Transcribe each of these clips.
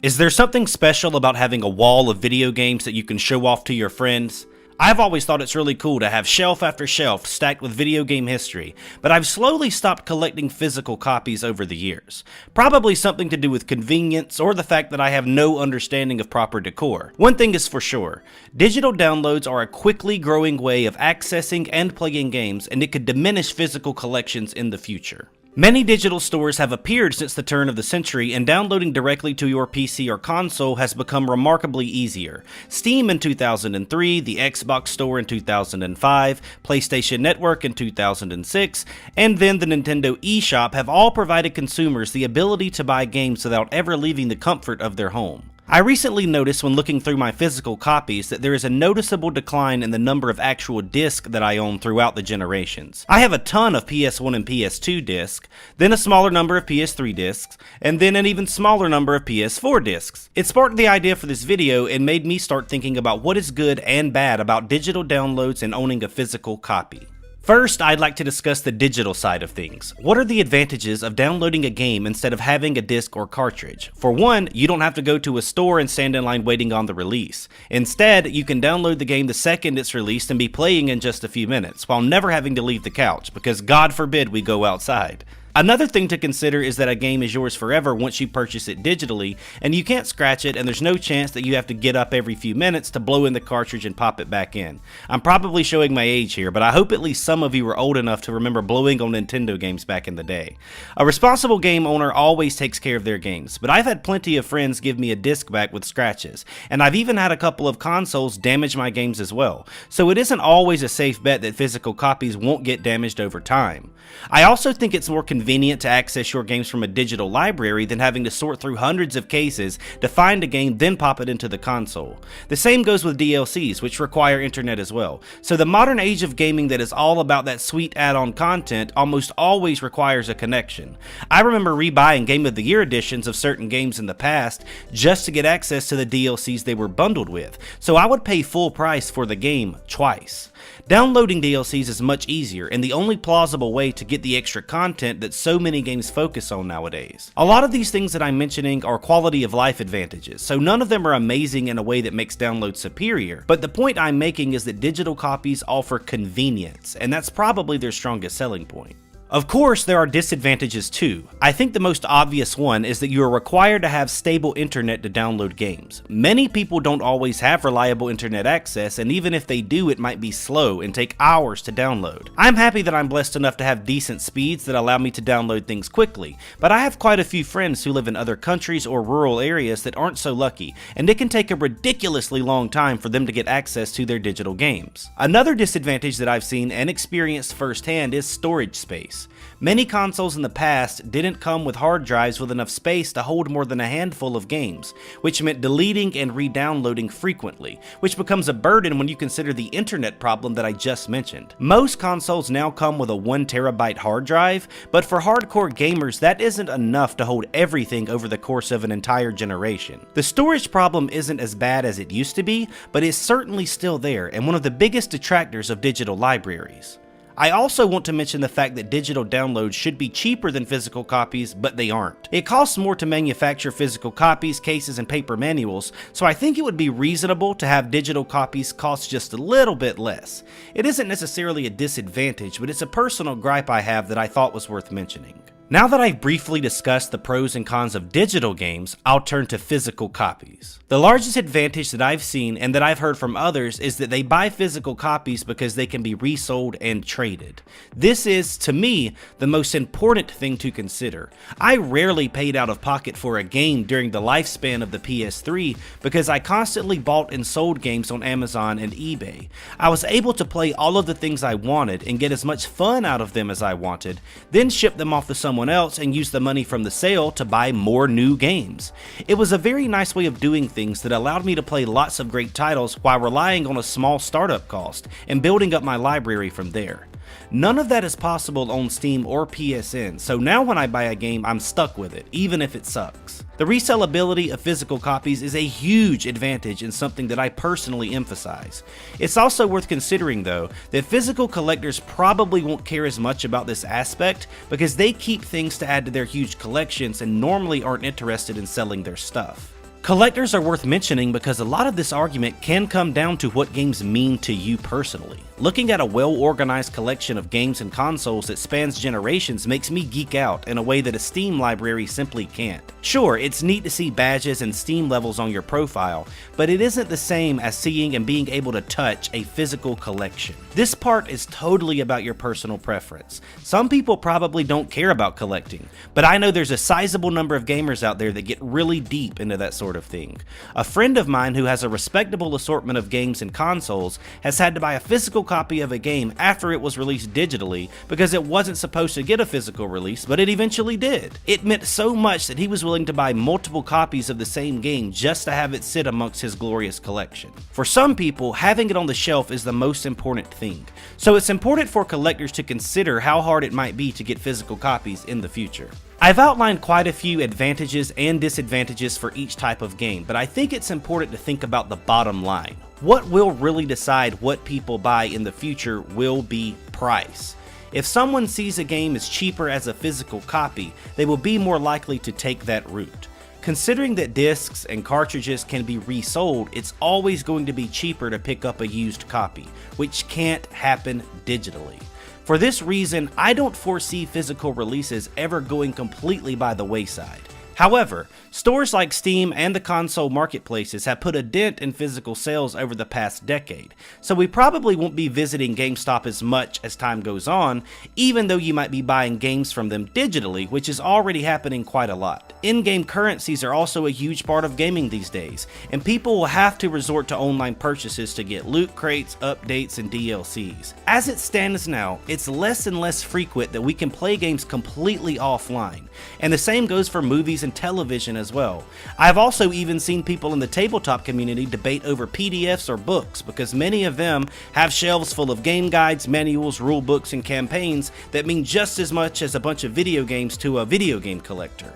Is there something special about having a wall of video games that you can show off to your friends? I've always thought it's really cool to have shelf after shelf stacked with video game history, but I've slowly stopped collecting physical copies over the years. Probably something to do with convenience or the fact that I have no understanding of proper decor. One thing is for sure, digital downloads are a quickly growing way of accessing and playing games, and it could diminish physical collections in the future. Many digital stores have appeared since the turn of the century, and downloading directly to your PC or console has become remarkably easier. Steam in 2003, the Xbox Store in 2005, PlayStation Network in 2006, and then the Nintendo eShop have all provided consumers the ability to buy games without ever leaving the comfort of their home. I recently noticed when looking through my physical copies that there is a noticeable decline in the number of actual discs that I own throughout the generations. I have a ton of PS1 and PS2 discs, then a smaller number of PS3 discs, and then an even smaller number of PS4 discs. It sparked the idea for this video and made me start thinking about what is good and bad about digital downloads and owning a physical copy. First, I'd like to discuss the digital side of things. What are the advantages of downloading a game instead of having a disc or cartridge? For one, you don't have to go to a store and stand in line waiting on the release. Instead, you can download the game the second it's released and be playing in just a few minutes, while never having to leave the couch, because God forbid we go outside. Another thing to consider is that a game is yours forever once you purchase it digitally, and you can't scratch it, and there's no chance that you have to get up every few minutes to blow in the cartridge and pop it back in. I'm probably showing my age here, but I hope at least some of you are old enough to remember blowing on Nintendo games back in the day. A responsible game owner always takes care of their games, but I've had plenty of friends give me a disc back with scratches, and I've even had a couple of consoles damage my games as well, so it isn't always a safe bet that physical copies won't get damaged over time. I also think it's more convenient to access your games from a digital library than having to sort through hundreds of cases to find a game then pop it into the console. The same goes with DLCs, which require internet as well. So the modern age of gaming that is all about that sweet add-on content almost always requires a connection. I remember rebuying Game of the Year editions of certain games in the past just to get access to the DLCs they were bundled with, so I would pay full price for the game twice. Downloading DLCs is much easier and the only plausible way to get the extra content that so many games focus on nowadays. A lot of these things that I'm mentioning are quality of life advantages, so none of them are amazing in a way that makes download superior, but the point I'm making is that digital copies offer convenience, and that's probably their strongest selling point. Of course, there are disadvantages too. I think the most obvious one is that you are required to have stable internet to download games. Many people don't always have reliable internet access, and even if they do, it might be slow and take hours to download. I'm happy that I'm blessed enough to have decent speeds that allow me to download things quickly, but I have quite a few friends who live in other countries or rural areas that aren't so lucky, and it can take a ridiculously long time for them to get access to their digital games. Another disadvantage that I've seen and experienced firsthand is storage space. Many consoles in the past didn't come with hard drives with enough space to hold more than a handful of games, which meant deleting and re-downloading frequently, which becomes a burden when you consider the internet problem that I just mentioned. Most consoles now come with a 1 terabyte hard drive, but for hardcore gamers that isn't enough to hold everything over the course of an entire generation. The storage problem isn't as bad as it used to be, but it's certainly still there and one of the biggest detractors of digital libraries. I also want to mention the fact that digital downloads should be cheaper than physical copies, but they aren't. It costs more to manufacture physical copies, cases, and paper manuals, so I think it would be reasonable to have digital copies cost just a little bit less. It isn't necessarily a disadvantage, but it's a personal gripe I have that I thought was worth mentioning. Now that I've briefly discussed the pros and cons of digital games, I'll turn to physical copies. The largest advantage that I've seen and that I've heard from others is that they buy physical copies because they can be resold and traded. This is, to me, the most important thing to consider. I rarely paid out of pocket for a game during the lifespan of the PS3 because I constantly bought and sold games on Amazon and eBay. I was able to play all of the things I wanted and get as much fun out of them as I wanted, then ship them off to someone else and use the money from the sale to buy more new games. It was a very nice way of doing things that allowed me to play lots of great titles while relying on a small startup cost and building up my library from there. None of that is possible on Steam or PSN, so now when I buy a game, I'm stuck with it, even if it sucks. The resellability of physical copies is a huge advantage and something that I personally emphasize. It's also worth considering though, that physical collectors probably won't care as much about this aspect because they keep things to add to their huge collections and normally aren't interested in selling their stuff. Collectors are worth mentioning because a lot of this argument can come down to what games mean to you personally. Looking at a well-organized collection of games and consoles that spans generations makes me geek out in a way that a Steam library simply can't. Sure, it's neat to see badges and Steam levels on your profile, but it isn't the same as seeing and being able to touch a physical collection. This part is totally about your personal preference. Some people probably don't care about collecting, but I know there's a sizable number of gamers out there that get really deep into that sort of thing. A friend of mine who has a respectable assortment of games and consoles has had to buy a physical copy of a game after it was released digitally because it wasn't supposed to get a physical release, but it eventually did. It meant so much that he was willing to buy multiple copies of the same game just to have it sit amongst his glorious collection. For some people, having it on the shelf is the most important thing, so it's important for collectors to consider how hard it might be to get physical copies in the future. I've outlined quite a few advantages and disadvantages for each type of game, but I think it's important to think about the bottom line. What will really decide what people buy in the future will be price. If someone sees a game as cheaper as a physical copy, they will be more likely to take that route. Considering that discs and cartridges can be resold, it's always going to be cheaper to pick up a used copy, which can't happen digitally. For this reason, I don't foresee physical releases ever going completely by the wayside. However, stores like Steam and the console marketplaces have put a dent in physical sales over the past decade, so we probably won't be visiting GameStop as much as time goes on, even though you might be buying games from them digitally, which is already happening quite a lot. In-game currencies are also a huge part of gaming these days, and people will have to resort to online purchases to get loot crates, updates, and DLCs. As it stands now, it's less and less frequent that we can play games completely offline, and the same goes for movies and television as well. I've also even seen people in the tabletop community debate over PDFs or books because many of them have shelves full of game guides, manuals, rule books, and campaigns that mean just as much as a bunch of video games to a video game collector.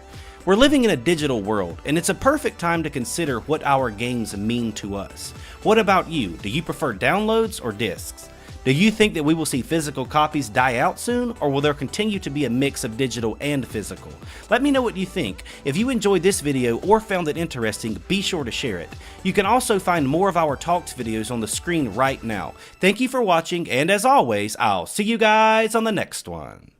We're living in a digital world, and it's a perfect time to consider what our games mean to us. What about you? Do you prefer downloads or discs? Do you think that we will see physical copies die out soon, or will there continue to be a mix of digital and physical? Let me know what you think. If you enjoyed this video or found it interesting, be sure to share it. You can also find more of our Talks videos on the screen right now. Thank you for watching, and as always, I'll see you guys on the next one.